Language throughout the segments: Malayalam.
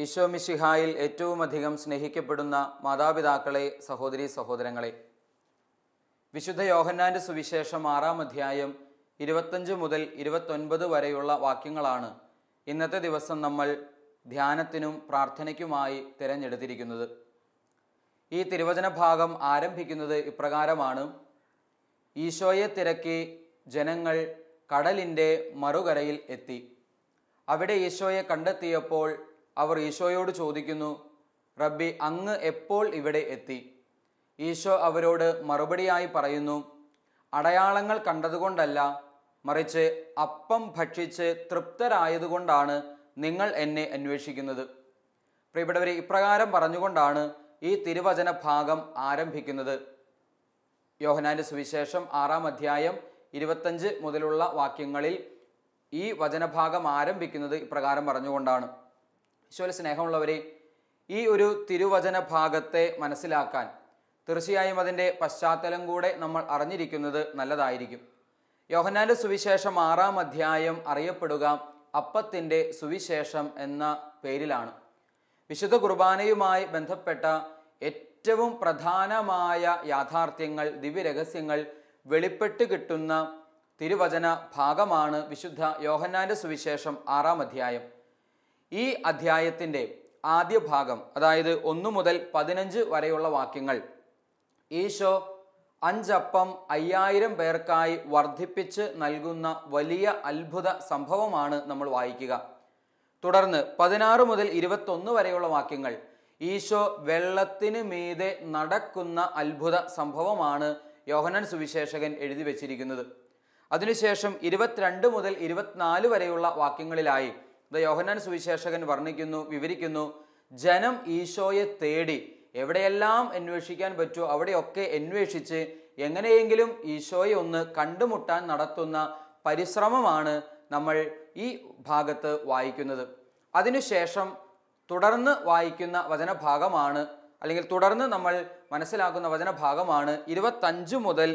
ഈശോ മിശിഹായിൽ ഏറ്റവും അധികം സ്നേഹിക്കപ്പെടുന്ന മാതാപിതാക്കളെ, സഹോദരീ സഹോദരങ്ങളെ, വിശുദ്ധ യോഹന്നാൻ്റെ സുവിശേഷം 6-ാം അധ്യായം 25 മുതൽ 29 വരെയുള്ള വാക്യങ്ങളാണ് ഇന്നത്തെ ദിവസം നമ്മൾ ധ്യാനത്തിനും പ്രാർത്ഥനയ്ക്കുമായി തിരഞ്ഞെടുത്തിരിക്കുന്നത്. ഈ തിരുവചന ഭാഗം ആരംഭിക്കുന്നത് ഇപ്രകാരമാണ്: ഈശോയെ തിരക്കി ജനങ്ങൾ കടലിൻ്റെ മറുകരയിൽ എത്തി. അവിടെ ഈശോയെ കണ്ടെത്തിയപ്പോൾ അവർ ഈശോയോട് ചോദിക്കുന്നു, റബ്ബി, അങ്ങ് എപ്പോൾ ഇവിടെ എത്തി? ഈശോ അവരോട് മറുപടിയായി പറയുന്നു, അടയാളങ്ങൾ കണ്ടതുകൊണ്ടല്ല, മറിച്ച് അപ്പം ഭക്ഷിച്ച് തൃപ്തരായതുകൊണ്ടാണ് നിങ്ങൾ എന്നെ അന്വേഷിക്കുന്നത്. പ്രിയപ്പെട്ടവരെ, ഇപ്രകാരം പറഞ്ഞുകൊണ്ടാണ് ഈ തിരുവചന ഭാഗം ആരംഭിക്കുന്നത്. യോഹന്നാൻ്റെ സുവിശേഷം 6-ാം അധ്യായം 25 മുതലുള്ള വാക്യങ്ങളിൽ ഈ വചനഭാഗം ആരംഭിക്കുന്നത് ഇപ്രകാരം പറഞ്ഞുകൊണ്ടാണ്. ഈശോയിൽ സ്നേഹമുള്ളവരെ, ഈ ഒരു തിരുവചന ഭാഗത്തെ മനസ്സിലാക്കാൻ തീർച്ചയായും അതിൻ്റെ പശ്ചാത്തലം കൂടെ നമ്മൾ അറിഞ്ഞിരിക്കുന്നത് നല്ലതായിരിക്കും. യോഹന്നാൻ്റെ സുവിശേഷം 6-ാം അധ്യായം അറിയപ്പെടുക അപ്പത്തിൻ്റെ സുവിശേഷം എന്ന പേരിലാണ്. വിശുദ്ധ കുർബാനയുമായി ബന്ധപ്പെട്ട ഏറ്റവും പ്രധാനമായ യാഥാർത്ഥ്യങ്ങൾ, ദിവ്യരഹസ്യങ്ങൾ വെളിപ്പെട്ട് കിട്ടുന്ന തിരുവചന ഭാഗമാണ് വിശുദ്ധ യോഹന്നാൻ്റെ സുവിശേഷം 6-ാം അധ്യായം. ഈ അധ്യായത്തിൻ്റെ ആദ്യ ഭാഗം, അതായത് 1 മുതൽ 15 വരെയുള്ള വാക്യങ്ങൾ, ഈശോ 5 അപ്പം 5000 പേർക്കായി വർദ്ധിപ്പിച്ച് നൽകുന്ന വലിയ അത്ഭുത സംഭവമാണ് നമ്മൾ വായിക്കുക. തുടർന്ന് 16 മുതൽ 21 വരെയുള്ള വാക്യങ്ങൾ ഈശോ വെള്ളത്തിന് മീതെ നടക്കുന്ന അത്ഭുത സംഭവമാണ് യോഹന്നാൻ സുവിശേഷകൻ എഴുതി വച്ചിരിക്കുന്നത്. അതിനുശേഷം 22 മുതൽ 24 വരെയുള്ള വാക്യങ്ങളിലായി യോഹന്നാൻ സുവിശേഷകൻ വിവരിക്കുന്നു, ജനം ഈശോയെ തേടി എവിടെയെല്ലാം അന്വേഷിക്കാൻ പറ്റുമോ അവിടെയൊക്കെ അന്വേഷിച്ച് എങ്ങനെയെങ്കിലും ഈശോയെ ഒന്ന് കണ്ടുമുട്ടാൻ നടത്തുന്ന പരിശ്രമമാണ് നമ്മൾ ഈ ഭാഗത്ത് വായിക്കുന്നത്. അതിനുശേഷം തുടർന്ന് വായിക്കുന്ന വചനഭാഗമാണ്, അല്ലെങ്കിൽ തുടർന്ന് നമ്മൾ മനസ്സിലാക്കുന്ന വചനഭാഗമാണ് 25 മുതൽ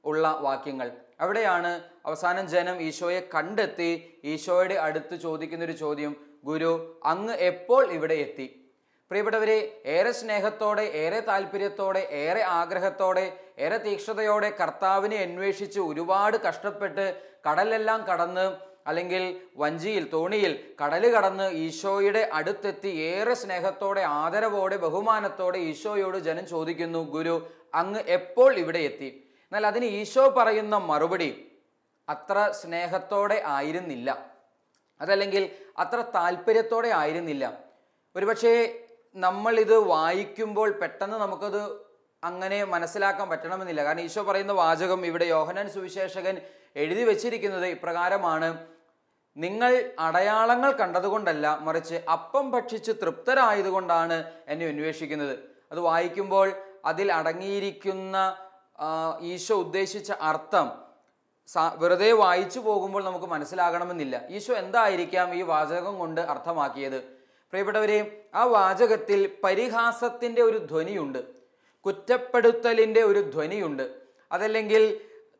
ഉള്ള വാക്യങ്ങൾ. അവിടെയാണ് അവസാനം ജനം ഈശോയെ കണ്ടെത്തി ഈശോയുടെ അടുത്ത് ചോദിക്കുന്നൊരു ചോദ്യം, ഗുരു, അങ്ങ് എപ്പോൾ ഇവിടെ എത്തി? പ്രിയപ്പെട്ടവരെ, ഏറെ സ്നേഹത്തോടെ, ഏറെ താല്പര്യത്തോടെ, ഏറെ ആഗ്രഹത്തോടെ, ഏറെ തീക്ഷ്ണതയോടെ കർത്താവിനെ അന്വേഷിച്ച് ഒരുപാട് കഷ്ടപ്പെട്ട് കടലെല്ലാം കടന്ന്, അല്ലെങ്കിൽ വഞ്ചിയിൽ, തോണിയിൽ കടൽ കടന്ന് ഈശോയുടെ അടുത്തെത്തി ഏറെ സ്നേഹത്തോടെ, ആദരവോടെ, ബഹുമാനത്തോടെ ഈശോയോട് ജനം ചോദിക്കുന്നു, ഗുരു, അങ്ങ് എപ്പോൾ ഇവിടെ എത്തി? എന്നാൽ അതിന് ഈശോ പറയുന്ന മറുപടി അത്ര സ്നേഹത്തോടെ ആയിരുന്നില്ല, അതല്ലെങ്കിൽ അത്ര താല്പര്യത്തോടെ ആയിരുന്നില്ല. ഒരുപക്ഷെ നമ്മൾ ഇത് വായിക്കുമ്പോൾ പെട്ടെന്ന് നമുക്കത് അങ്ങനെ മനസ്സിലാക്കാൻ പറ്റണമെന്നില്ല. കാരണം ഈശോ പറയുന്ന വാചകം ഇവിടെ യോഹന്നാൻ സുവിശേഷകൻ എഴുതി വച്ചിരിക്കുന്നത് ഇപ്രകാരമാണ്: നിങ്ങൾ അടയാളങ്ങൾ കണ്ടതുകൊണ്ടല്ല, മറിച്ച് അപ്പം ഭക്ഷിച്ച് തൃപ്തരായതുകൊണ്ടാണ് എന്നെ അന്വേഷിക്കുന്നത്. അത് വായിക്കുമ്പോൾ അതിൽ അടങ്ങിയിരിക്കുന്ന ഈശോ ഉദ്ദേശിച്ച അർത്ഥം വെറുതെ വായിച്ചു പോകുമ്പോൾ നമുക്ക് മനസ്സിലാകണമെന്നില്ല. ഈശോ എന്തായിരിക്കാം ഈ വാചകം കൊണ്ട് അർത്ഥമാക്കിയത്? പ്രിയപ്പെട്ടവരെ, ആ വാചകത്തിൽ പരിഹാസത്തിൻ്റെ ഒരു ധ്വനിയുണ്ട്, കുറ്റപ്പെടുത്തലിൻ്റെ ഒരു ധ്വനിയുണ്ട്, അതല്ലെങ്കിൽ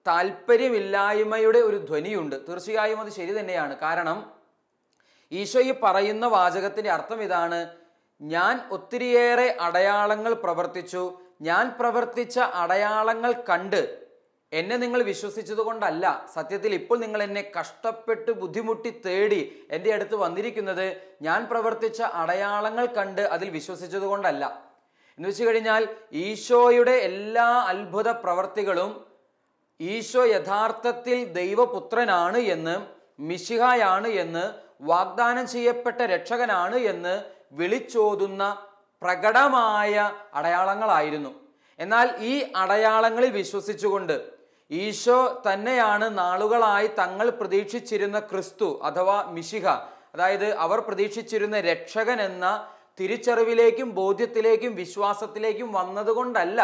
താല്പര്യമില്ലായ്മയുടെ ഒരു ധ്വനിയുണ്ട്. തീർച്ചയായും അത് ശരി തന്നെയാണ്. കാരണം ഈശോ ഈ പറയുന്ന വാചകത്തിൻ്റെ അർത്ഥം ഇതാണ്: ഞാൻ ഒത്തിരിയേറെ അടയാളങ്ങൾ പ്രവർത്തിച്ചു, ഞാൻ പ്രവർത്തിച്ച അടയാളങ്ങൾ കണ്ട് എന്നെ നിങ്ങൾ വിശ്വസിച്ചത് കൊണ്ടല്ല, സത്യത്തിൽ ഇപ്പോൾ നിങ്ങൾ എന്നെ കഷ്ടപ്പെട്ട് ബുദ്ധിമുട്ടി തേടി എൻ്റെ അടുത്ത് വന്നിരിക്കുന്നത് ഞാൻ പ്രവർത്തിച്ച അടയാളങ്ങൾ കണ്ട് അതിൽ വിശ്വസിച്ചത് കൊണ്ടല്ല. എന്ന് വെച്ച് കഴിഞ്ഞാൽ ഈശോയുടെ എല്ലാ അത്ഭുത പ്രവർത്തികളും ഈശോ യഥാർത്ഥത്തിൽ ദൈവപുത്രനാണ് എന്ന്, മിശിഹായാണ് എന്ന്, വാഗ്ദാനം ചെയ്യപ്പെട്ട രക്ഷകനാണ് എന്ന് വിളിച്ചോതുന്ന പ്രകടമായ അടയാളങ്ങളായിരുന്നു. എന്നാൽ ഈ അടയാളങ്ങളിൽ വിശ്വസിച്ചുകൊണ്ട് ഈശോ തന്നെയാണ് നാളുകളായി തങ്ങൾ പ്രതീക്ഷിച്ചിരുന്ന ക്രിസ്തു അഥവാ മിശിഹ, അതായത് അവർ പ്രതീക്ഷിച്ചിരുന്ന രക്ഷകൻ എന്ന തിരിച്ചറിവിലേക്കും ബോധ്യത്തിലേക്കും വിശ്വാസത്തിലേക്കും വന്നതുകൊണ്ടല്ല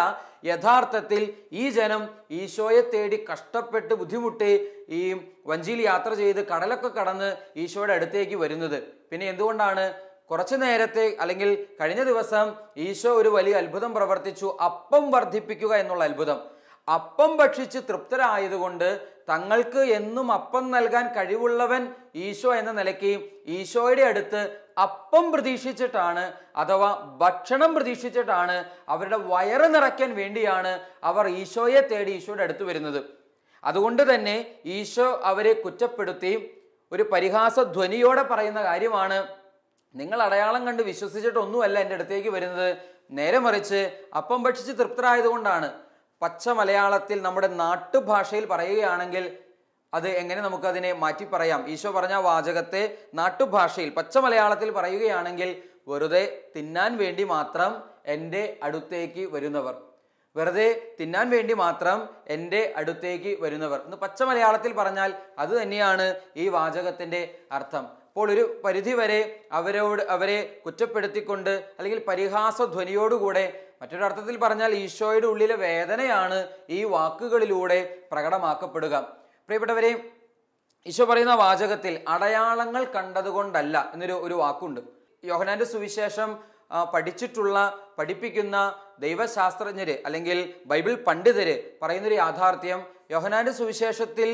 യഥാർത്ഥത്തിൽ ഈ ജനം ഈശോയെ തേടി കഷ്ടപ്പെട്ട് ബുദ്ധിമുട്ടി ഈ വഞ്ചിയിൽ യാത്ര ചെയ്ത് കടലൊക്കെ കടന്ന് ഈശോയുടെ അടുത്തേക്ക് വരുന്നത്. പിന്നെ എന്തുകൊണ്ടാണ്? കുറച്ചു നേരത്തെ, അല്ലെങ്കിൽ കഴിഞ്ഞ ദിവസം ഈശോ ഒരു വലിയ അത്ഭുതം പ്രവർത്തിച്ചു, അപ്പം വർദ്ധിപ്പിക്കുക എന്നുള്ള അത്ഭുതം. അപ്പം ഭക്ഷിച്ച് തൃപ്തരായതുകൊണ്ട് തങ്ങൾക്ക് എന്നും അപ്പം നൽകാൻ കഴിവുള്ളവൻ ഈശോ എന്ന നിലയ്ക്ക് ഈശോയുടെ അടുത്ത് അപ്പം പ്രതീക്ഷിച്ചിട്ടാണ്, അഥവാ ഭക്ഷണം പ്രതീക്ഷിച്ചിട്ടാണ്, അവരുടെ വയറ് നിറയ്ക്കാൻ വേണ്ടിയാണ് അവർ ഈശോയെ തേടി ഈശോയുടെ അടുത്ത് വരുന്നത്. അതുകൊണ്ട് തന്നെ ഈശോ അവരെ കുറ്റപ്പെടുത്തി ഒരു പരിഹാസ ധ്വനിയോടെ പറയുന്ന കാര്യമാണ്, നിങ്ങൾ അടയാളം കണ്ട് വിശ്വസിച്ചിട്ടൊന്നുമല്ല എൻ്റെ അടുത്തേക്ക് വരുന്നത്, നേരെ മറിച്ച് അപ്പം ഭക്ഷിച്ച് തൃപ്തരായതുകൊണ്ടാണ്. പച്ച മലയാളത്തിൽ നമ്മുടെ നാട്ടുഭാഷയിൽ പറയുകയാണെങ്കിൽ അത് എങ്ങനെ നമുക്കതിനെ മാറ്റി പറയാം? ഈശോ പറഞ്ഞ വാചകത്തെ നാട്ടുഭാഷയിൽ പച്ച മലയാളത്തിൽ പറയുകയാണെങ്കിൽ, വെറുതെ തിന്നാൻ വേണ്ടി മാത്രം എൻ്റെ അടുത്തേക്ക് വരുന്നവർ, വെറുതെ തിന്നാൻ വേണ്ടി മാത്രം എൻ്റെ അടുത്തേക്ക് വരുന്നവർ എന്ന് പച്ച മലയാളത്തിൽ പറഞ്ഞാൽ അത് തന്നെയാണ് ഈ വാചകത്തിൻ്റെ അർത്ഥം. അപ്പോൾ ഒരു പരിധിവരെ അവരെ കുറ്റപ്പെടുത്തിക്കൊണ്ട് അല്ലെങ്കിൽ പരിഹാസ ധ്വനിയോടുകൂടെ, മറ്റൊരർത്ഥത്തിൽ പറഞ്ഞാൽ ഈശോയുടെ ഉള്ളിലെ വേദനയാണ് ഈ വാക്കുകളിലൂടെ പ്രകടമാക്കപ്പെടുക. പ്രിയപ്പെട്ടവരെ, ഈശോ പറയുന്ന വാചകത്തിൽ അടയാളങ്ങൾ കണ്ടതുകൊണ്ടല്ല എന്നൊരു വാക്കുണ്ട്. യോഹന്നാന്റെ സുവിശേഷം പഠിപ്പിക്കുന്ന ദൈവശാസ്ത്രജ്ഞര് അല്ലെങ്കിൽ ബൈബിൾ പണ്ഡിതര് പറയുന്നൊരു യാഥാർത്ഥ്യം, യോഹന്നാന്റെ സുവിശേഷത്തിൽ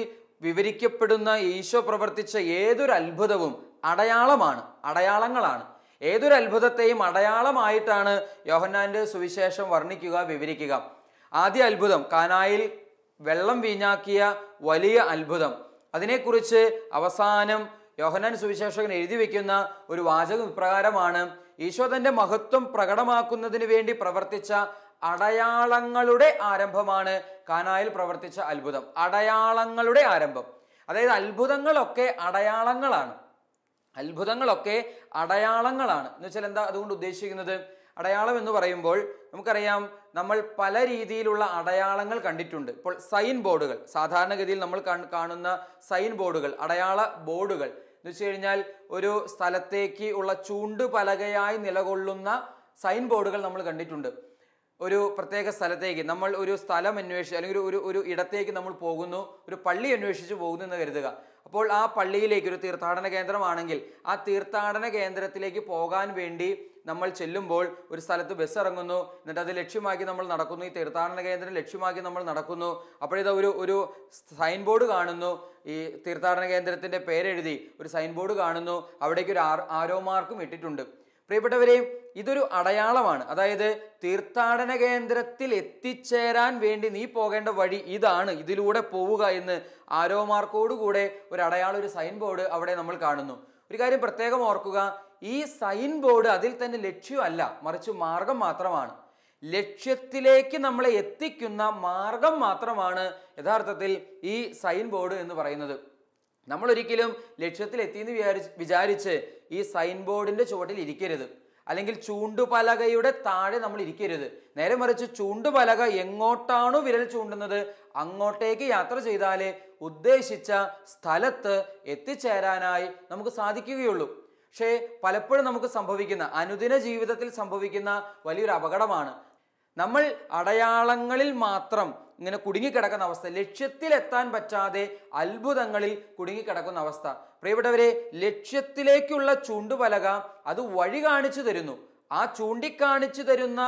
വിവരിക്കപ്പെടുന്ന ഈശോ പ്രവർത്തിച്ച ഏതൊരു അത്ഭുതവും അടയാളങ്ങളാണ്. ഏതൊരു അത്ഭുതത്തെയും അടയാളമായിട്ടാണ് യോഹന്നാന്റെ സുവിശേഷം വർണ്ണിക്കുക, വിവരിക്കുക. ആദ്യ അത്ഭുതം, കാനായിൽ വെള്ളം വീഞ്ഞാക്കിയ വലിയ അത്ഭുതം, അതിനെക്കുറിച്ച് അവസാനം യോഹന്നാൻ സുവിശേഷകൻ എഴുതി വെക്കുന്ന ഒരു വാചകം ഇപ്രകാരമാണ്: ഈശോ തന്റെ മഹത്വം പ്രകടമാക്കുന്നതിന് വേണ്ടി പ്രവർത്തിച്ച അടയാളങ്ങളുടെ ആരംഭമാണ് കാനായിൽ പ്രവർത്തിച്ച അത്ഭുതം. അടയാളങ്ങളുടെ ആരംഭം, അതായത് അത്ഭുതങ്ങളൊക്കെ അടയാളങ്ങളാണ് എന്ന് വെച്ചാൽ എന്താ അതുകൊണ്ട് ഉദ്ദേശിക്കുന്നത്? അടയാളം എന്ന് പറയുമ്പോൾ നമുക്കറിയാം, നമ്മൾ പല രീതിയിലുള്ള അടയാളങ്ങൾ കണ്ടിട്ടുണ്ട്. ഇപ്പോൾ സൈൻ ബോർഡുകൾ, സാധാരണഗതിയിൽ നമ്മൾ കാണുന്ന സൈൻ ബോർഡുകൾ, അടയാള ബോർഡുകൾ എന്ന് വെച്ച് കഴിഞ്ഞാൽ ഒരു സ്ഥലത്തേക്ക് ഉള്ള ചൂണ്ടുപലകയായി നിലകൊള്ളുന്ന സൈൻ ബോർഡുകൾ നമ്മൾ കണ്ടിട്ടുണ്ട്. ഒരു പ്രത്യേക സ്ഥലത്തേക്ക് നമ്മൾ ഒരു സ്ഥലം അന്വേഷിച്ച് അല്ലെങ്കിൽ ഒരു ഇടത്തേക്ക് നമ്മൾ പോകുന്നു, ഒരു പള്ളി അന്വേഷിച്ച് പോകുന്നു എന്ന് കരുതുക. അപ്പോൾ ആ പള്ളിയിലേക്ക്, ഒരു തീർത്ഥാടന കേന്ദ്രമാണെങ്കിൽ ആ തീർത്ഥാടന കേന്ദ്രത്തിലേക്ക് പോകാൻ വേണ്ടി നമ്മൾ ചെല്ലുമ്പോൾ ഒരു സ്ഥലത്ത് ബസ് ഇറങ്ങുന്നു, എന്നിട്ട് അത് ലക്ഷ്യമാക്കി നമ്മൾ നടക്കുന്നു, ഈ തീർത്ഥാടന കേന്ദ്രം ലക്ഷ്യമാക്കി നമ്മൾ നടക്കുന്നു. അപ്പോഴിത് ഒരു സൈൻ ബോർഡ് കാണുന്നു, ഈ തീർത്ഥാടന കേന്ദ്രത്തിൻ്റെ പേരെഴുതി ഒരു സൈൻ ബോർഡ് കാണുന്നു, അവിടേക്ക് ഒരു ആരോ മാർക്കും ഇട്ടിട്ടുണ്ട്. പ്രിയപ്പെട്ടവരെ, ഇതൊരു അടയാളമാണ്. അതായത് തീർത്ഥാടന കേന്ദ്രത്തിൽ എത്തിച്ചേരാൻ വേണ്ടി നീ പോകേണ്ട വഴി ഇതാണ്, ഇതിലൂടെ പോവുക എന്ന് ആരോ മാർക്കോടുകൂടെ ഒരു അടയാളം, ഒരു സൈൻ ബോർഡ് അവിടെ നമ്മൾ കാണുന്നു. ഒരു കാര്യം പ്രത്യേകം ഓർക്കുക, ഈ സൈൻ ബോർഡ് അതിൽ തന്നെ ലക്ഷ്യമല്ല, മറിച്ച് മാർഗം മാത്രമാണ്. ലക്ഷ്യത്തിലേക്ക് നമ്മളെ എത്തിക്കുന്ന മാർഗം മാത്രമാണ് യഥാർത്ഥത്തിൽ ഈ സൈൻ ബോർഡ് എന്ന് പറയുന്നത്. നമ്മൾ ഒരിക്കലും ലക്ഷ്യത്തിൽ എത്തിയെന്ന് വിചാരിച്ച് ഈ സൈൻ ബോർഡിന്റെ ചുവട്ടിൽ ഇരിക്കരുത്, അല്ലെങ്കിൽ ചൂണ്ടുപലകയുടെ താഴെ നമ്മൾ ഇരിക്കരുത്. നേരെ മറിച്ച് ചൂണ്ടുപലക എങ്ങോട്ടാണോ വിരൽ ചൂണ്ടുന്നത് അങ്ങോട്ടേക്ക് യാത്ര ചെയ്താലേ ഉദ്ദേശിച്ച സ്ഥലത്ത് എത്തിച്ചേരാനായി നമുക്ക് സാധിക്കുകയുള്ളൂ. പക്ഷേ പലപ്പോഴും നമുക്ക് സംഭവിക്കുന്ന, അനുദിന ജീവിതത്തിൽ സംഭവിക്കുന്ന വലിയൊരു അപകടമാണ്, നമ്മൾ അടയാളങ്ങളിൽ മാത്രം ഇങ്ങനെ കുടുങ്ങിക്കിടക്കുന്ന അവസ്ഥ, ലക്ഷ്യത്തിലെത്താൻ പറ്റാതെ അത്ഭുതങ്ങളിൽ കുടുങ്ങിക്കിടക്കുന്ന അവസ്ഥ. പ്രിയപ്പെട്ടവരെ, ലക്ഷ്യത്തിലേക്കുള്ള ചൂണ്ടുപലക അത് വഴി കാണിച്ചു തരുന്നു. ആ ചൂണ്ടിക്കാണിച്ചു തരുന്ന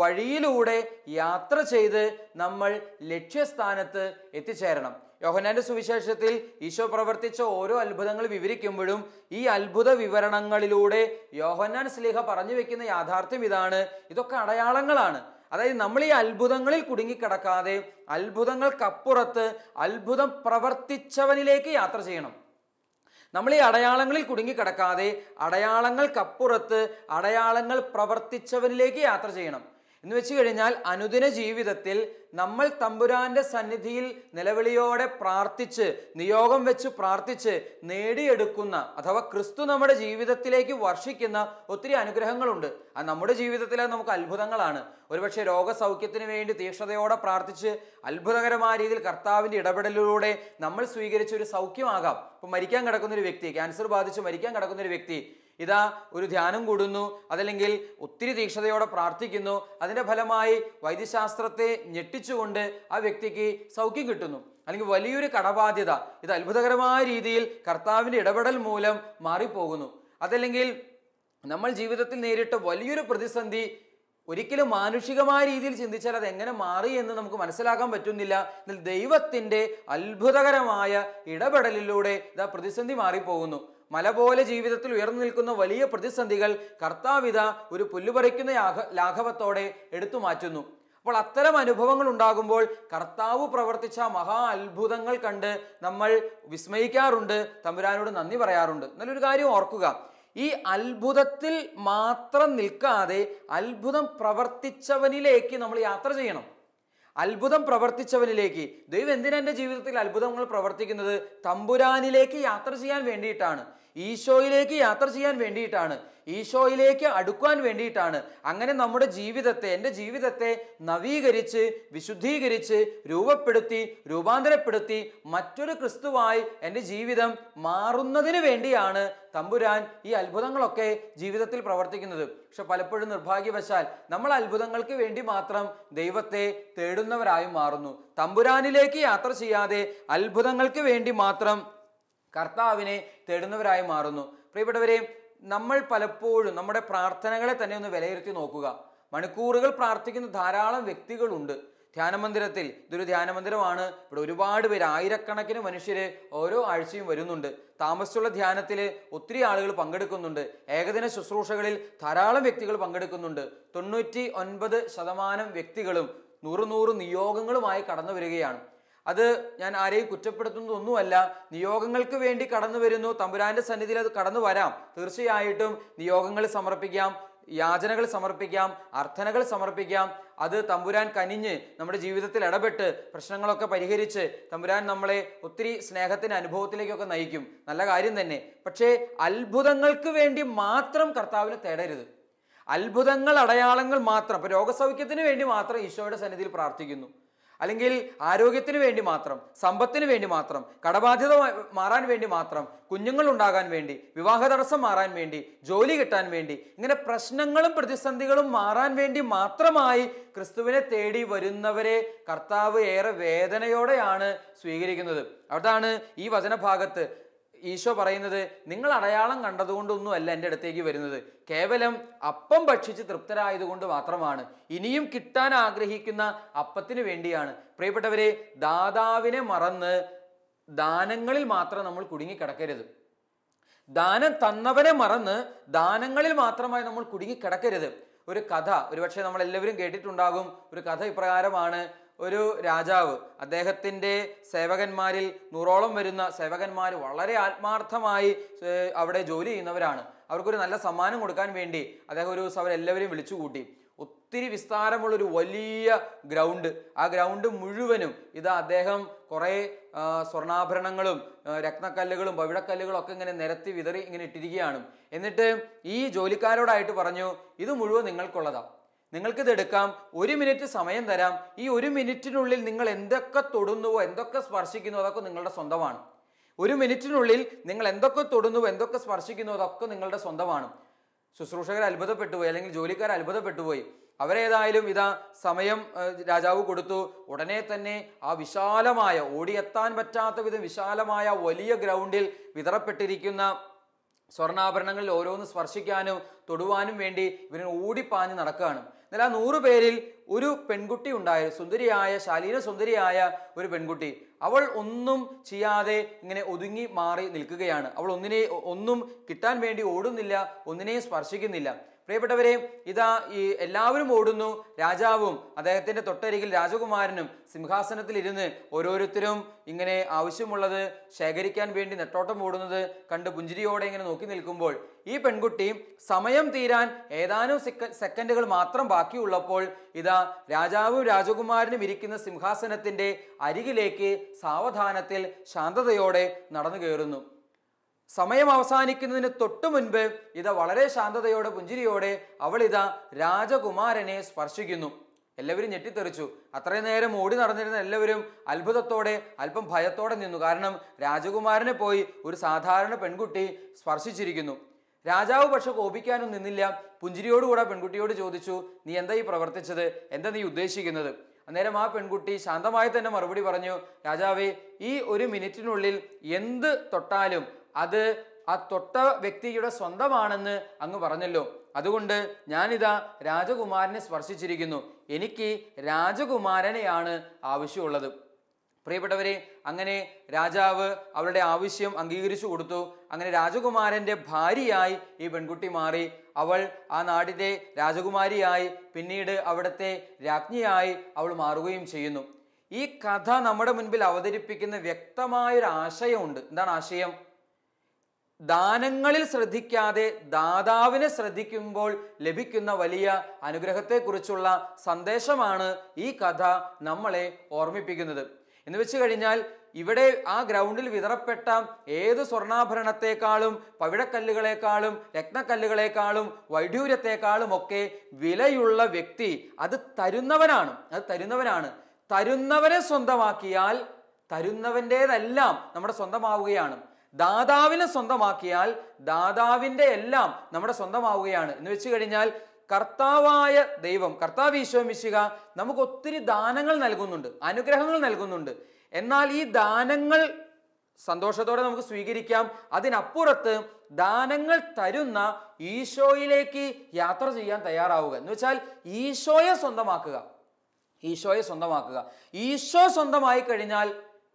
വഴിയിലൂടെ യാത്ര ചെയ്ത് നമ്മൾ ലക്ഷ്യസ്ഥാനത്ത് എത്തിച്ചേരണം. യോഹന്നാന്റെ സുവിശേഷത്തിൽ ഈശോ പ്രവർത്തിച്ച ഓരോ അത്ഭുതങ്ങൾ വിവരിക്കുമ്പോഴും ഈ അത്ഭുത വിവരണങ്ങളിലൂടെ യോഹന്നാൻ ശ്ലീഹ പറഞ്ഞു വെക്കുന്ന യാഥാർത്ഥ്യം ഇതാണ്: ഇതൊക്കെ അടയാളങ്ങളാണ്. അതായത് നമ്മൾ ഈ അത്ഭുതങ്ങളിൽ കുടുങ്ങിക്കിടക്കാതെ അത്ഭുതങ്ങൾക്കപ്പുറത്ത് അത്ഭുതം പ്രവർത്തിച്ചവനിലേക്ക് യാത്ര ചെയ്യണം. നമ്മൾ ഈ അടയാളങ്ങളിൽ കുടുങ്ങിക്കിടക്കാതെ അടയാളങ്ങൾക്കപ്പുറത്ത് അടയാളങ്ങൾ പ്രവർത്തിച്ചവനിലേക്ക് യാത്ര ചെയ്യണം. എന്ന് വെച്ച് കഴിഞ്ഞാൽ അനുദിന ജീവിതത്തിൽ നമ്മൾ തമ്പുരാന്റെ സന്നിധിയിൽ നിലവിളിയോടെ പ്രാർത്ഥിച്ച്, നിയോഗം വെച്ച് പ്രാർത്ഥിച്ച് നേടിയെടുക്കുന്ന, അഥവാ ക്രിസ്തു നമ്മുടെ ജീവിതത്തിലേക്ക് വർഷിക്കുന്ന ഒത്തിരി അനുഗ്രഹങ്ങളുണ്ട്. അത് നമ്മുടെ ജീവിതത്തിലെ നമുക്ക് അത്ഭുതങ്ങളാണ്. ഒരുപക്ഷെ രോഗസൗഖ്യത്തിന് വേണ്ടി തീക്ഷ്ണതയോടെ പ്രാർത്ഥിച്ച് അത്ഭുതകരമായ രീതിയിൽ കർത്താവിൻ്റെ ഇടപെടലിലൂടെ നമ്മൾ സ്വീകരിച്ച ഒരു സൗഖ്യമാകാം. ഇപ്പം മരിക്കാൻ കിടക്കുന്ന ഒരു വ്യക്തി, ക്യാൻസർ ബാധിച്ച് മരിക്കാൻ കിടക്കുന്ന ഒരു വ്യക്തി ഇതാ ഒരു ധ്യാനം കൂടുന്നു, അതല്ലെങ്കിൽ ഒത്തിരി തീക്ഷ്ണതയോടെ പ്രാർത്ഥിക്കുന്നു, അതിൻ്റെ ഫലമായി വൈദ്യശാസ്ത്രത്തെ ഞെട്ടിച്ചുകൊണ്ട് ആ വ്യക്തിക്ക് സൗഖ്യം കിട്ടുന്നു. അല്ലെങ്കിൽ വലിയൊരു കടബാധ്യത ഇത് അത്ഭുതകരമായ രീതിയിൽ കർത്താവിൻ്റെ ഇടപെടൽ മൂലം മാറിപ്പോകുന്നു. അതല്ലെങ്കിൽ നമ്മൾ ജീവിതത്തിൽ നേരിട്ട വലിയൊരു പ്രതിസന്ധി ഒരിക്കലും മാനുഷികമായ രീതിയിൽ ചിന്തിച്ചാൽ അത് എങ്ങനെ മാറി എന്ന് നമുക്ക് മനസ്സിലാക്കാൻ പറ്റുന്നില്ല. എന്നാൽ ദൈവത്തിൻ്റെ അത്ഭുതകരമായ ഇടപെടലിലൂടെ ഇതാ പ്രതിസന്ധി മാറിപ്പോകുന്നു. മല പോലെ ജീവിതത്തിൽ ഉയർന്നു നിൽക്കുന്ന വലിയ പ്രതിസന്ധികൾ കർത്താവിത ഒരു പുല്ലുപറിക്കുന്ന ലാഘവത്തോടെ എടുത്തു മാറ്റുന്നു. അപ്പോൾ അത്തരം അനുഭവങ്ങൾ ഉണ്ടാകുമ്പോൾ കർത്താവ് പ്രവർത്തിച്ച മഹാ അത്ഭുതങ്ങൾ കണ്ട് നമ്മൾ വിസ്മയിക്കാറുണ്ട്, തമ്പുരാനോട് നന്ദി പറയാറുണ്ട്. നല്ലൊരു കാര്യം ഓർക്കുക, ഈ അത്ഭുതത്തിൽ മാത്രം നിൽക്കാതെ അത്ഭുതം പ്രവർത്തിച്ചവനിലേക്ക് നമ്മൾ യാത്ര ചെയ്യണം. അത്ഭുതം പ്രവർത്തിച്ചവനിലേക്ക്. ദൈവം എന്തിനാ എൻ്റെ ജീവിതത്തിൽ അത്ഭുതങ്ങൾ പ്രവർത്തിക്കുന്നത്? തമ്പുരാനിലേക്ക് യാത്ര ചെയ്യാൻ വേണ്ടിയിട്ടാണ്, ഈശോയിലേക്ക് യാത്ര ചെയ്യാൻ വേണ്ടിയിട്ടാണ്, ഈശോയിലേക്ക് അടുക്കുവാൻ വേണ്ടിയിട്ടാണ്. അങ്ങനെ നമ്മുടെ ജീവിതത്തെ, എൻ്റെ ജീവിതത്തെ നവീകരിച്ച് വിശുദ്ധീകരിച്ച് രൂപപ്പെടുത്തി രൂപാന്തരപ്പെടുത്തി മറ്റൊരു ക്രിസ്തുവായി എൻ്റെ ജീവിതം മാറുന്നതിന് വേണ്ടിയാണ് തമ്പുരാൻ ഈ അത്ഭുതങ്ങളൊക്കെ ജീവിതത്തിൽ പ്രവർത്തിക്കുന്നത്. പക്ഷെ പലപ്പോഴും നിർഭാഗ്യവശാൽ നമ്മൾ അത്ഭുതങ്ങൾക്ക് വേണ്ടി മാത്രം ദൈവത്തെ തേടുന്നവരായും മാറുന്നു. തമ്പുരാനിലേക്ക് യാത്ര ചെയ്യാതെ അത്ഭുതങ്ങൾക്ക് വേണ്ടി മാത്രം കർത്താവിനെ തേടുന്നവരായി മാറുന്നു. പ്രിയപ്പെട്ടവരെ, നമ്മൾ പലപ്പോഴും നമ്മുടെ പ്രാർത്ഥനകളെ തന്നെ ഒന്ന് വിലയിരുത്തി നോക്കുക. മണിക്കൂറുകൾ പ്രാർത്ഥിക്കുന്ന ധാരാളം വ്യക്തികളുണ്ട് ധ്യാനമന്ദിരത്തിൽ. ഇതൊരു ധ്യാനമന്ദിരമാണ്. ഇവിടെ ഒരുപാട് പേര്, ആയിരക്കണക്കിന് മനുഷ്യര് ഓരോ ആഴ്ചയും വരുന്നുണ്ട്. താമസിച്ചുള്ള ധ്യാനത്തിൽ ഒത്തിരി ആളുകൾ പങ്കെടുക്കുന്നുണ്ട്. ഏകദിന ശുശ്രൂഷകളിൽ ധാരാളം വ്യക്തികൾ പങ്കെടുക്കുന്നുണ്ട്. 99% വ്യക്തികളും 100 നിയോഗങ്ങളുമായി കടന്നു വരികയാണ്. അത് ഞാൻ ആരെയും കുറ്റപ്പെടുത്തുന്നതൊന്നുമല്ല. നിയോഗങ്ങൾക്ക് വേണ്ടി കടന്നു വരുന്നു, തമ്പുരാന്റെ സന്നിധിയിൽ അത് കടന്നു വരാം. തീർച്ചയായിട്ടും നിയോഗങ്ങൾ സമർപ്പിക്കാം, യാചനകൾ സമർപ്പിക്കാം, അർത്ഥനകൾ സമർപ്പിക്കാം. അത് തമ്പുരാൻ കനിഞ്ഞ് നമ്മുടെ ജീവിതത്തിൽ ഇടപെട്ട് പ്രശ്നങ്ങളൊക്കെ പരിഹരിച്ച് തമ്പുരാൻ നമ്മളെ ഒത്തിരി സ്നേഹത്തിന് അനുഭവത്തിലേക്കൊക്കെ നയിക്കും. നല്ല കാര്യം തന്നെ. പക്ഷേ അത്ഭുതങ്ങൾക്ക് വേണ്ടി മാത്രം കർത്താവിനെ തേടരുത്. അത്ഭുതങ്ങൾ, അടയാളങ്ങൾ മാത്രം, ഇപ്പൊ രോഗസൗഖ്യത്തിന് വേണ്ടി മാത്രം ഈശോയുടെ സന്നിധിയിൽ പ്രാർത്ഥിക്കുന്നു, അല്ലെങ്കിൽ ആരോഗ്യത്തിന് വേണ്ടി മാത്രം, സമ്പത്തിന് വേണ്ടി മാത്രം, കടബാധ്യത മാറാൻ വേണ്ടി മാത്രം, കുഞ്ഞുങ്ങൾ ഉണ്ടാകാൻ വേണ്ടി, വിവാഹ തടസ്സം മാറാൻ വേണ്ടി, ജോലി കിട്ടാൻ വേണ്ടി, ഇങ്ങനെ പ്രശ്നങ്ങളും പ്രതിസന്ധികളും മാറാൻ വേണ്ടി മാത്രമായി ക്രിസ്തുവിനെ തേടി വരുന്നവരെ കർത്താവ് ഏറെ വേദനയോടെയാണ് സ്വീകരിക്കുന്നത്. അതാണ് ഈ വചനഭാഗത്ത് ഈശോ പറയുന്നത്, നിങ്ങൾ അടയാളം കണ്ടതുകൊണ്ടൊന്നുമല്ല എൻ്റെ അടുത്തേക്ക് വരുന്നത്, കേവലം അപ്പം ഭക്ഷിച്ച് തൃപ്തരായതുകൊണ്ട് മാത്രമാണ്, ഇനിയും കിട്ടാൻ ആഗ്രഹിക്കുന്ന അപ്പത്തിന് വേണ്ടിയാണ്. പ്രിയപ്പെട്ടവരെ, ദാതാവിനെ മറന്ന് ദാനങ്ങളിൽ മാത്രം നമ്മൾ കുടുങ്ങിക്കിടക്കരുത്. ദാനം തന്നവനെ മറന്ന് ദാനങ്ങളിൽ മാത്രമായി നമ്മൾ കുടുങ്ങിക്കിടക്കരുത്. ഒരു കഥ ഒരുപക്ഷെ നമ്മളെല്ലാവരും കേട്ടിട്ടുണ്ടാകും. ഒരു കഥ ഇപ്രകാരമാണ്. ഒരു രാജാവ്, അദ്ദേഹത്തിൻ്റെ സേവകന്മാരിൽ 100ഓളം വരുന്ന സേവകന്മാർ വളരെ ആത്മാർത്ഥമായി അവിടെ ജോലി ചെയ്യുന്നവരാണ്. അവർക്കൊരു നല്ല സമ്മാനം കൊടുക്കാൻ വേണ്ടി അദ്ദേഹം ഒരു ദിവസം അവരെല്ലാവരും വിളിച്ചു കൂട്ടി. ഒത്തിരി വിസ്താരമുള്ളൊരു വലിയ ഗ്രൗണ്ട്, ആ ഗ്രൗണ്ട് മുഴുവനും ഇതാ അദ്ദേഹം കുറേ സ്വർണ്ണാഭരണങ്ങളും രത്നക്കല്ലുകളും പവിഴക്കല്ലുകളും ഒക്കെ ഇങ്ങനെ നിരത്തി വിതറി ഇങ്ങനെ ഇട്ടിരിക്കുകയാണ്. എന്നിട്ട് ഈ ജോലിക്കാരോടായിട്ട് പറഞ്ഞു, ഇത് മുഴുവൻ നിങ്ങൾക്കുള്ളതാ, നിങ്ങൾക്കിത് എടുക്കാം, 1 മിനിറ്റ് സമയം തരാം, ഈ 1 മിനിറ്റിനുള്ളിൽ നിങ്ങൾ എന്തൊക്കെ തൊടുന്നുവോ എന്തൊക്കെ സ്പർശിക്കുന്നുവോ അതൊക്കെ നിങ്ങളുടെ സ്വന്തമാണ്. 1 മിനിറ്റിനുള്ളിൽ നിങ്ങൾ എന്തൊക്കെ തൊടുന്നുവോ എന്തൊക്കെ സ്പർശിക്കുന്നുവോ അതൊക്കെ നിങ്ങളുടെ സ്വന്തമാണ്. ശുശ്രൂഷകർ അത്ഭുതപ്പെട്ടുപോയി, അല്ലെങ്കിൽ ജോലിക്കാർ അത്ഭുതപ്പെട്ടുപോയി. അവരേതായാലും ഇതാ സമയം രാജാവ് കൊടുത്തു. ഉടനെ തന്നെ ആ വിശാലമായ, ഓടിയെത്താൻ പറ്റാത്ത വിധം വിശാലമായ വലിയ ഗ്രൗണ്ടിൽ വിതറപ്പെട്ടിരിക്കുന്ന സ്വർണ്ണാഭരണങ്ങളിൽ ഓരോന്ന് സ്പർശിക്കാനും തൊടുവാനും വേണ്ടി ഇവർ ഓടിപ്പാഞ്ഞ് നടക്കുകയാണ്. എന്നാൽ ആ 100 പേരിൽ ഒരു പെൺകുട്ടി ഉണ്ടായിരുന്നു, സുന്ദരിയായ, ശാലീന സുന്ദരിയായ ഒരു പെൺകുട്ടി. അവൾ ഒന്നും ചെയ്യാതെ ഇങ്ങനെ ഒതുങ്ങി മാറി നിൽക്കുകയാണ്. അവൾ ഒന്നും കിട്ടാൻ വേണ്ടി ഓടുന്നില്ല, ഒന്നിനെയും സ്പർശിക്കുന്നില്ല. പ്രിയപ്പെട്ടവരെ, ഇതാ ഈ എല്ലാവരും ഓടുന്നു. രാജാവും അദ്ദേഹത്തിൻ്റെ തൊട്ടരികിൽ രാജകുമാരനും സിംഹാസനത്തിൽ ഇരുന്ന് ഓരോരുത്തരും ഇങ്ങനെ ആവശ്യമുള്ളത് ശേഖരിക്കാൻ വേണ്ടി നെട്ടോട്ടം ഓടുന്നത് കണ്ട് പുഞ്ചിരിയോടെ ഇങ്ങനെ നോക്കി നിൽക്കുമ്പോൾ ഈ പെൺകുട്ടി സമയം തീരാൻ ഏതാനും സെക്കൻഡുകൾ മാത്രം ബാക്കിയുള്ളപ്പോൾ ഇതാ രാജാവും രാജകുമാരനും ഇരിക്കുന്ന സിംഹാസനത്തിൻ്റെ അരികിലേക്ക് സാവധാനത്തിൽ ശാന്തതയോടെ നടന്നു കയറുന്നു. സമയം അവസാനിക്കുന്നതിന് തൊട്ടു മുൻപ് ഇതാ വളരെ ശാന്തതയോടെ പുഞ്ചിരിയോടെ അവൾ ഇതാ രാജകുമാരനെ സ്പർശിക്കുന്നു. എല്ലാവരും ഞെട്ടിത്തെറിച്ചു. അത്രയും നേരം ഓടി നടന്നിരുന്ന എല്ലാവരും അത്ഭുതത്തോടെ, അല്പം ഭയത്തോടെ നിന്നു. കാരണം രാജകുമാരനെ പോയി ഒരു സാധാരണ പെൺകുട്ടി സ്പർശിച്ചിരിക്കുന്നു. രാജാവ് പക്ഷെ കോപിക്കാനും നിന്നില്ല. പുഞ്ചിരിയോടുകൂടെ പെൺകുട്ടിയോട് ചോദിച്ചു, നീ എന്താ ഈ പ്രവർത്തിച്ചത്, എന്താ നീ ഉദ്ദേശിക്കുന്നത്? അന്നേരം ആ പെൺകുട്ടി ശാന്തമായി തന്നെ മറുപടി പറഞ്ഞു, രാജാവേ, ഈ 1 മിനിറ്റിനുള്ളിൽ എന്ത് തൊട്ടാലും അത് ആ തൊട്ട വ്യക്തിയുടെ സ്വന്തമാണെന്ന് അങ്ങ് പറഞ്ഞല്ലോ. അതുകൊണ്ട് ഞാനിതാ രാജകുമാരനെ സ്പർശിച്ചിരിക്കുന്നു. എനിക്ക് രാജകുമാരനെയാണ് ആവശ്യമുള്ളത്. പ്രിയപ്പെട്ടവരെ, അങ്ങനെ രാജാവ് അവളുടെ ആവശ്യം അംഗീകരിച്ചു കൊടുത്തു. അങ്ങനെ രാജകുമാരൻ്റെ ഭാര്യയായി ഈ പെൺകുട്ടി മാറി. അവൾ ആ നാടിൻ്റെ രാജകുമാരിയായി, പിന്നീട് അവിടുത്തെ രാജ്ഞിയായി അവൾ മാറുകയും ചെയ്യുന്നു. ഈ കഥ നമ്മുടെ മുൻപിൽ അവതരിപ്പിക്കുന്ന വ്യക്തമായൊരു ആശയമുണ്ട്. എന്താണ് ആശയം? ദാനങ്ങളിൽ ശ്രദ്ധിക്കാതെ ദാതാവിനെ ശ്രദ്ധിക്കുമ്പോൾ ലഭിക്കുന്ന വലിയ അനുഗ്രഹത്തെക്കുറിച്ചുള്ള സന്ദേശമാണ് ഈ കഥ നമ്മളെ ഓർമ്മിപ്പിക്കുന്നത്. എന്ന് വെച്ച് കഴിഞ്ഞാൽ ഇവിടെ ആ ഗ്രൗണ്ടിൽ വിതറപ്പെട്ട ഏത് സ്വർണ്ണാഭരണത്തെക്കാളും പവിഴക്കല്ലുകളെക്കാളും രത്നക്കല്ലുകളെക്കാളും വൈഡൂര്യത്തെക്കാളും ഒക്കെ വിലയുള്ള വ്യക്തി അത് തരുന്നവനാണ്. തരുന്നവനെ സ്വന്തമാക്കിയാൽ തരുന്നവൻ്റേതെല്ലാം നമ്മുടെ സ്വന്തമാവുകയാണ്. ദാതാവിനെ സ്വന്തമാക്കിയാൽ ദാതാവിൻ്റെ എല്ലാം നമ്മുടെ സ്വന്തമാവുകയാണ്. എന്ന് വെച്ച് കഴിഞ്ഞാൽ കർത്താവായ ദൈവം, കർത്താവ് ഈശോ മിശിഹ നമുക്ക് ഒത്തിരി ദാനങ്ങൾ നൽകുന്നുണ്ട്, അനുഗ്രഹങ്ങൾ നൽകുന്നുണ്ട്. എന്നാൽ ഈ ദാനങ്ങൾ സന്തോഷത്തോടെ നമുക്ക് സ്വീകരിക്കാം. അതിനപ്പുറത്ത് ദാനങ്ങൾ തരുന്ന ഈശോയിലേക്ക് യാത്ര ചെയ്യാൻ തയ്യാറാവുക. എന്ന് വെച്ചാൽ ഈശോയെ സ്വന്തമാക്കുക. ഈശോ സ്വന്തമായി കഴിഞ്ഞാൽ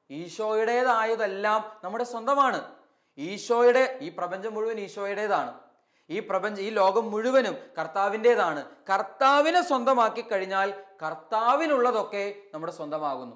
ഈശോയുടേതായതെല്ലാം നമ്മുടെ സ്വന്തമാണ്. ഈ പ്രപഞ്ചം മുഴുവൻ ഈശോയുടേതാണ്. ഈ ലോകം മുഴുവനും കർത്താവിൻ്റെതാണ്. കർത്താവിനെ സ്വന്തമാക്കി കഴിഞ്ഞാൽ കർത്താവിനുള്ളതൊക്കെ നമ്മുടെ സ്വന്തമാകുന്നു.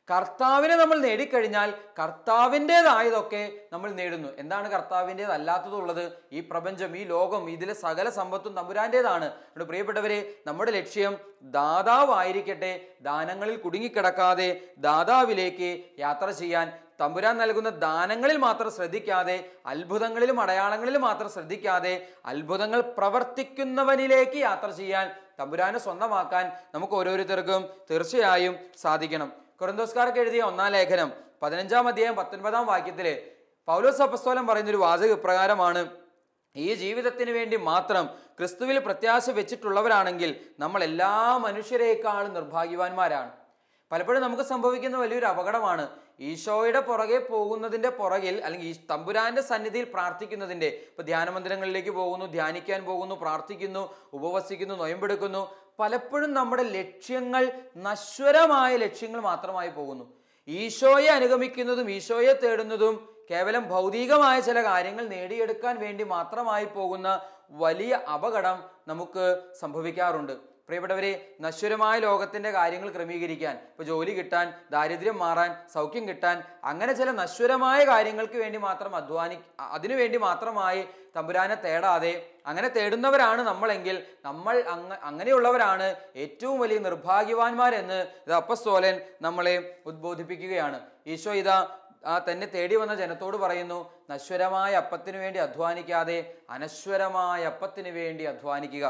കർത്താവിനെ നമ്മൾ നേടിക്കഴിഞ്ഞാൽ കർത്താവിൻ്റെതായതൊക്കെ നമ്മൾ നേടുന്നു. എന്താണ് കർത്താവിൻ്റെതല്ലാത്തതുള്ളത്? ഈ പ്രപഞ്ചം, ഈ ലോകം, ഇതിലെ സകല സമ്പത്തും തമ്പുരാൻ്റെതാണ്. അതുകൊണ്ട് പ്രിയപ്പെട്ടവരെ, നമ്മുടെ ലക്ഷ്യം ദാതാവായിരിക്കട്ടെ. ദാനങ്ങളിൽ കുടുങ്ങിക്കിടക്കാതെ ദാതാവിലേക്ക് യാത്ര ചെയ്യാൻ, തമ്പുരാൻ നൽകുന്ന ദാനങ്ങളിൽ മാത്രം ശ്രദ്ധിക്കാതെ, അത്ഭുതങ്ങളിലും അടയാളങ്ങളിലും മാത്രം ശ്രദ്ധിക്കാതെ, അത്ഭുതങ്ങൾ പ്രവർത്തിക്കുന്നവനിലേക്ക് യാത്ര ചെയ്യാൻ, തമ്പുരാനെ സ്വന്തമാക്കാൻ നമുക്ക് ഓരോരുത്തർക്കും തീർച്ചയായും സാധിക്കണം. കൊരിന്തോസ്കാർക്ക് എഴുതിയ 1-ാം ലേഖനം 15-ാം അധ്യായം 19-ാം വാക്യത്തില് പൗലോസ് അപ്പസ്തോലൻ പറയുന്നൊരു വാചകം ഇപ്രകാരമാണ്: ഈ ജീവിതത്തിന് വേണ്ടി മാത്രം ക്രിസ്തുവിൽ പ്രത്യാശ വെച്ചിട്ടുള്ളവരാണെങ്കിൽ നമ്മൾ എല്ലാ മനുഷ്യരെക്കാളും നിർഭാഗ്യവാന്മാരാണ്. പലപ്പോഴും നമുക്ക് സംഭവിക്കുന്ന വലിയൊരു അപകടമാണ് ഈശോയുടെ പുറകെ പോകുന്നതിൻ്റെ പുറകിൽ, അല്ലെങ്കിൽ ഈ തമ്പുരാന്റെ സന്നിധിയിൽ പ്രാർത്ഥിക്കുന്നതിൻ്റെ, ഇപ്പോൾ ധ്യാനമന്ദിരങ്ങളിലേക്ക് പോകുന്നു, ധ്യാനിക്കാൻ പോകുന്നു, പ്രാർത്ഥിക്കുന്നു, ഉപവസിക്കുന്നു, നൊയമ്പെടുക്കുന്നു. പലപ്പോഴും നമ്മുടെ ലക്ഷ്യങ്ങൾ നശ്വരമായ ലക്ഷ്യങ്ങൾ മാത്രമായി പോകുന്നു. ഈശോയെ അനുഗമിക്കുന്നതും ഈശോയെ തേടുന്നതും കേവലം ഭൗതികമായ ചില കാര്യങ്ങൾ നേടിയെടുക്കാൻ വേണ്ടി മാത്രമായി പോകുന്ന വലിയ അപകടം നമുക്ക് സംഭവിക്കാറുണ്ട്. പ്രിയപ്പെട്ടവരെ, നശ്വരമായ ലോകത്തിൻ്റെ കാര്യങ്ങൾ ക്രമീകരിക്കാൻ, ഇപ്പോൾ ജോലി കിട്ടാൻ, ദാരിദ്ര്യം മാറാൻ, സൗഖ്യം കിട്ടാൻ, അങ്ങനെ ചില നശ്വരമായ കാര്യങ്ങൾക്ക് വേണ്ടി മാത്രം അതിനുവേണ്ടി മാത്രമായി തമ്പുരാനെ തേടാതെ, അങ്ങനെ തേടുന്നവരാണ് നമ്മളെങ്കിൽ അങ്ങനെയുള്ളവരാണ് ഏറ്റവും വലിയ നിർഭാഗ്യവാന്മാരെന്ന് അപ്പസ്തോലൻ നമ്മളെ ഉദ്ബോധിപ്പിക്കുകയാണ്. ഈശോ തന്നെ തേടി വന്ന ജനത്തോട് പറയുന്നു, നശ്വരമായ അപ്പത്തിനു വേണ്ടി അധ്വാനിക്കാതെ അനശ്വരമായ അപ്പത്തിനു വേണ്ടി അധ്വാനിക്കുക.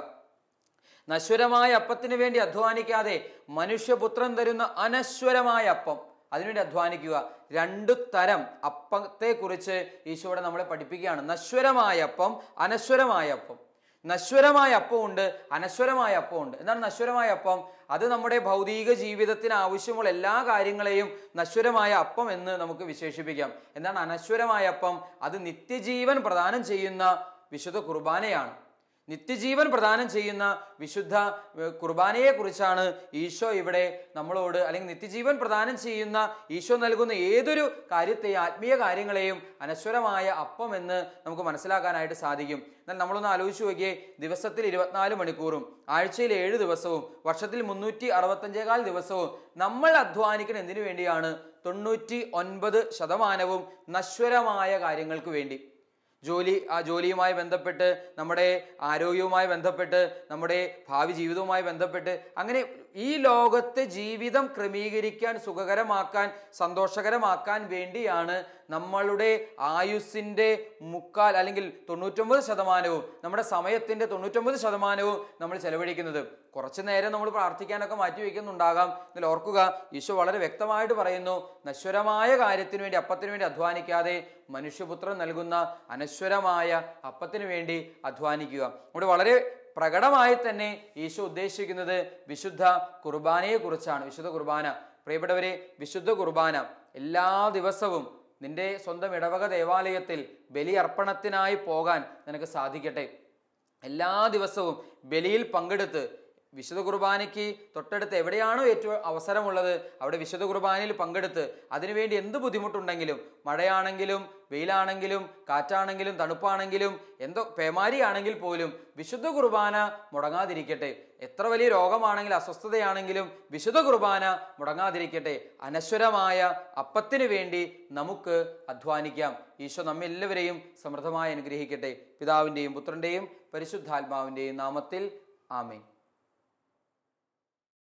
നശ്വരമായ അപ്പത്തിന് വേണ്ടി അധ്വാനിക്കാതെ മനുഷ്യപുത്രൻ തരുന്ന അനശ്വരമായ അപ്പം, അതിനുവേണ്ടി അധ്വാനിക്കുക. 2 തരം അപ്പത്തെക്കുറിച്ച് ഈശോയുടെ നമ്മളെ പഠിപ്പിക്കുകയാണ്. നശ്വരമായ അപ്പം, അനശ്വരമായ അപ്പം. നശ്വരമായ അപ്പമുണ്ട്, അനശ്വരമായ അപ്പമുണ്ട്. എന്താണ് നശ്വരമായ അപ്പം? അത് നമ്മുടെ ഭൗതിക ജീവിതത്തിന് ആവശ്യമുള്ള എല്ലാ കാര്യങ്ങളെയും നശ്വരമായ അപ്പം എന്ന് നമുക്ക് വിശേഷിപ്പിക്കാം. എന്താണ് അനശ്വരമായ അപ്പം? അത് നിത്യജീവൻ പ്രദാനം ചെയ്യുന്ന വിശുദ്ധ കുർബാനയാണ്. നിത്യജീവൻ പ്രദാനം ചെയ്യുന്ന വിശുദ്ധ കുർബാനയെ കുറിച്ചാണ് ഈശോ ഇവിടെ നമ്മളോട്, അല്ലെങ്കിൽ നിത്യജീവൻ പ്രദാനം ചെയ്യുന്ന ഈശോ നൽകുന്ന ഏതൊരു കാര്യത്തെയും, ആത്മീയ കാര്യങ്ങളെയും അനശ്വരമായ അപ്പം എന്ന് നമുക്ക് മനസ്സിലാക്കാനായിട്ട് സാധിക്കും. എന്നാൽ നമ്മളൊന്ന് ആലോചിച്ച് നോക്കിയേ, ദിവസത്തിൽ 24 മണിക്കൂറും, ആഴ്ചയിൽ 7 ദിവസവും, വർഷത്തിൽ 365 ദിവസവും നമ്മൾ അധ്വാനിക്കുന്ന എന്തിനു വേണ്ടിയാണ്? 99% നശ്വരമായ കാര്യങ്ങൾക്ക് വേണ്ടി. ജോലിയുമായി ബന്ധപ്പെട്ട്, നമ്മുടെ ആരോഗ്യവുമായി ബന്ധപ്പെട്ട്, നമ്മുടെ ഭാവി ജീവിതവുമായി ബന്ധപ്പെട്ട്, അങ്ങനെ ഈ ലോകത്തെ ജീവിതം ക്രമീകരിക്കാൻ, സുഖകരമാക്കാൻ, സന്തോഷകരമാക്കാൻ വേണ്ടിയാണ് നമ്മളുടെ ആയുസ്സിൻ്റെ 3/4 അല്ലെങ്കിൽ 99%, നമ്മുടെ സമയത്തിൻ്റെ 99% നമ്മൾ ചെലവഴിക്കുന്നത്. കുറച്ച് നേരം നമ്മൾ പ്രാർത്ഥിക്കാനൊക്കെ മാറ്റി വയ്ക്കുന്നുണ്ടാകാം. എന്നാൽ ഓർക്കുക, ഈശോ വളരെ വ്യക്തമായിട്ട് പറയുന്നു, നശ്വരമായ കാര്യത്തിന് വേണ്ടി, അപ്പത്തിന് വേണ്ടി അധ്വാനിക്കാതെ മനുഷ്യപുത്രൻ നൽകുന്ന അനശ്വരമായ അപ്പത്തിന് വേണ്ടി അധ്വാനിക്കുക. അവിടെ വളരെ പ്രകടമായി തന്നെ ഈശോ ഉദ്ദേശിക്കുന്നത് വിശുദ്ധ കുർബാനയെ കുറിച്ചാണ്. വിശുദ്ധ കുർബാന, പ്രിയപ്പെട്ടവരെ, വിശുദ്ധ കുർബാന എല്ലാ ദിവസവും നിന്റെ സ്വന്തം ഇടവക ദേവാലയത്തിൽ ബലിയർപ്പണത്തിനായി പോകാൻ നിനക്ക് സാധിക്കട്ടെ. എല്ലാ ദിവസവും ബലിയിൽ പങ്കെടുത്ത് വിശുദ്ധ കുർബാനയ്ക്ക് തൊട്ടടുത്ത് എവിടെയാണോ ഏറ്റവും അവസരമുള്ളത് അവിടെ വിശുദ്ധ കുർബാനയിൽ പങ്കെടുത്ത് അതിനുവേണ്ടി എന്ത് ബുദ്ധിമുട്ടുണ്ടെങ്കിലും, മഴയാണെങ്കിലും വെയിലാണെങ്കിലും കാറ്റാണെങ്കിലും തണുപ്പാണെങ്കിലും പേമാരിയാണെങ്കിൽ പോലും വിശുദ്ധ കുർബാന മുടങ്ങാതിരിക്കട്ടെ. എത്ര വലിയ രോഗമാണെങ്കിലും അസ്വസ്ഥതയാണെങ്കിലും വിശുദ്ധ കുർബാന മുടങ്ങാതിരിക്കട്ടെ. അനശ്വരമായ അപ്പത്തിന് വേണ്ടി നമുക്ക് അധ്വാനിക്കാം. ഈശോ നമ്മെല്ലാവരെയും സമൃദ്ധമായി അനുഗ്രഹിക്കട്ടെ. പിതാവിൻ്റെയും പുത്രൻ്റെയും പരിശുദ്ധാത്മാവിൻ്റെയും നാമത്തിൽ ആമേൻ.